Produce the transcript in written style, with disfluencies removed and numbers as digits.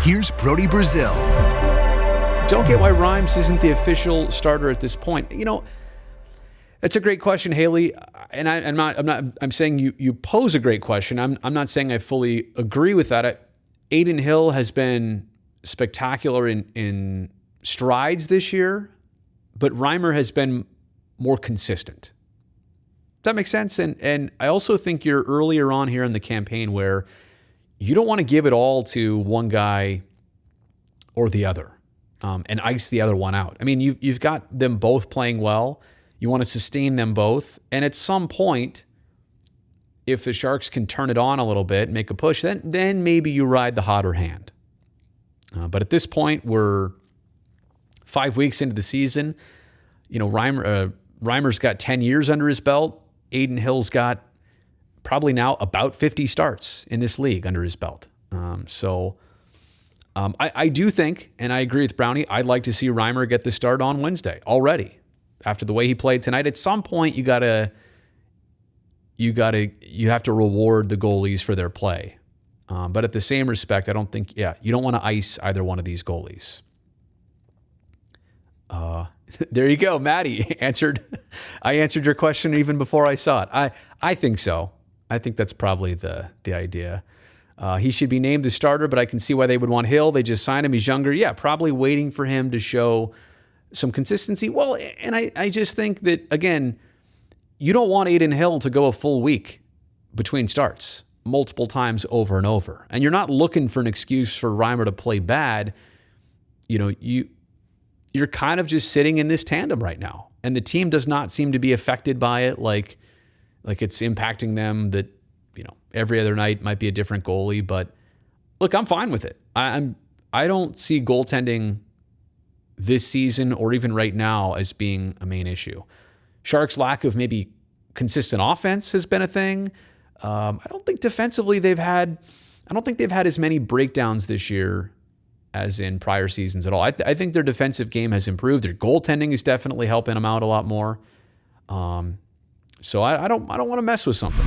Here's Brody Brazil. Don't get why Reims isn't the official starter at this point. You know, it's a great question, Haley. And I'm saying you pose a great question. I'm not saying I fully agree with that. Adin Hill has been spectacular in strides this year, but Reimer has been more consistent. Does that make sense? And I also think you're earlier on here in the campaign where you don't want to give it all to one guy or the other and ice the other one out. I mean, you've got them both playing well. You want to sustain them both. And at some point, if the Sharks can turn it on a little bit, make a push, then maybe you ride the hotter hand. But at this point, we're 5 weeks into the season. You know, Reimer's got 10 years under his belt. Adin Hill's got probably now about 50 starts in this league under his belt. I do think, and I agree with Brownie, I'd like to see Reimer get the start on Wednesday already. After the way he played tonight, at some point you have to reward the goalies for their play. But at the same respect, I don't think, you don't want to ice either one of these goalies. There you go, Maddie I answered your question even before I saw it. I think so. I think that's probably the idea. He should be named the starter, but I can see why they would want Hill. They just signed him. He's younger. Yeah, probably waiting for him to show some consistency. Well, and I just think that, again, you don't want Adin Hill to go a full week between starts multiple times over and over. And you're not looking for an excuse for Reimer to play bad. You know, you're kind of just sitting in this tandem right now. And the team does not seem to be affected by it like it's impacting them that, you know, every other night might be a different goalie. But look, I'm fine with it. I don't see goaltending this season or even right now as being a main issue. Sharks' lack of maybe consistent offense has been a thing. I don't think defensively they've had as many breakdowns this year as in prior seasons at all. I think their defensive game has improved. Their goaltending is definitely helping them out a lot more. So I don't want to mess with something.